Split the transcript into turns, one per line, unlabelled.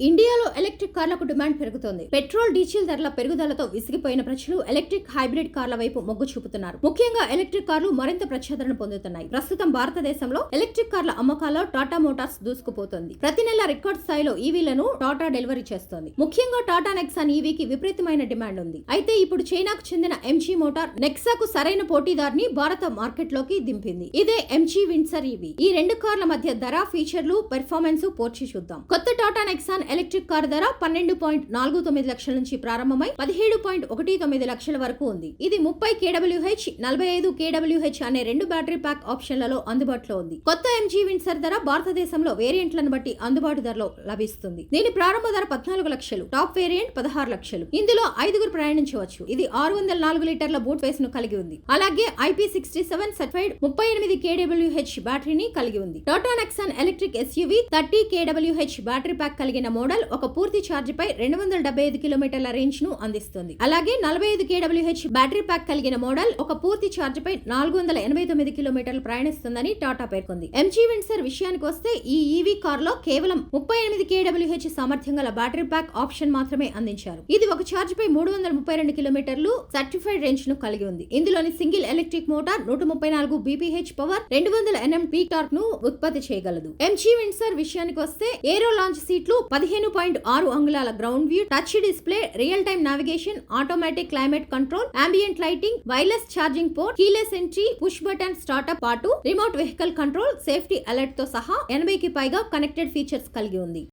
ఇండియాలో electric కార్లకు demand పెరుగుతోంది. Petrol, diesel ధరల పెరుగుదలతో విసిగిపోయిన ప్రజలు ఎలక్ట్రిక్, హైబ్రిడ్ కార్ల వైపు మొగ్గు చూపుతున్నారు. ముఖ్యంగా ఎలక్ట్రిక్ కార్లు మరింత ప్రచాదరణ పొందుతున్నాయి. ప్రస్తుతం భారతదేశంలో ఎలక్ట్రిక్ కార్ల అమ్మకాల్లో టాటా మోటార్స్ దూసుకుపోతోంది. ప్రతి నెల రికార్డ్ స్థాయిలో ఈవీలను టాటా డెలివరీ చేస్తోంది. ముఖ్యంగా టాటా నెక్సాన్ ఈవీకి విపరీతమైన డిమాండ్ ఉంది. అయితే ఇప్పుడు చైనాకు చెందిన ఎంజీ మోటార్ నెక్సాకు సరైన పోటీదారిని భారత మార్కెట్లోకి దింపింది. ఇదే ఎంజీ విన్సర్ ఈవీ. ఈ రెండు కార్ల మధ్య ధర, ఫీచర్లు, పెర్ఫార్మెన్స్ పోల్చి చూద్దాం. కొత్త టాటా నెక్సాన్ ఎలక్ట్రిక్ కార్ ధర 12.49 లక్షల నుంచి ప్రారంభమై 17.19 లక్షల వరకు ఉంది. ఇది 30 kWh, 45 kWh అనే రెండు బ్యాటరీ ప్యాక్ ఆప్షన్లలో అందుబాటులో ఉంది. కొత్త ఎంజీ విన్సర్ ధర భారతదేశంలో వేరియంట్లను బట్టి అందుబాటు ధరలో లభిస్తుంది. దీని ప్రారంభ ధర 14 లక్షలు, టాప్ వేరియంట్ 16 లక్షలు. ఇందులో 5గురు ప్రయాణించవచ్చు. ఇది 604 లీటర్ల బూట్ స్పేస్ ను కలిగి ఉంది. అలాగే IP67 సర్టిఫైడ్ 38 kWh బ్యాటరీని కలిగి ఉంది. Tata Nexon electric SUV 30 kWh battery pack కలిగిన మోడల్ ఒక పూర్తి ఛార్జ్ పై 275 కిలోమీటర్ల రేంజ్ ను అందిస్తుంది. అలాగే 45 kWh బ్యాటరీ ప్యాక్ కలిగిన మోడల్ ఒక పూర్తి ఛార్జ్ పై 489 కిలోమీటర్లు ప్రయాణిస్తుందని టాటా పేర్కొంది. ఎంజీ విన్సర్ విషయానికి వస్తే ఈ ఈవీ కార్ లో కేవలం 38 kWh సామర్థ్యం గల బ్యాటరీ ప్యాక్ ఆప్షన్ మాత్రమే అందించారు. ఇది ఒక ఛార్జ్ పై 332 కిలోమీటర్లు సర్టిఫైడ్ రేంజ్ ను కలిగి ఉంది. ఇందులోని single electric motor 134 bph power, 200 Nm peak torque ను ఉత్పత్తి చేయగలదు. ఎంజీ విన్సర్ విషయానికి వస్తే ఏరో లాంచ్ సీట్లు, 15.6 అంగుళాల ground view, touch display, real time navigation, automatic climate control, ambient lighting, wireless charging port, keyless entry, push button startup పాటు remote vehicle control, safety alert తో సహా 80కి పైగా కనెక్టెడ్ ఫీచర్స్ కలిగి ఉంది.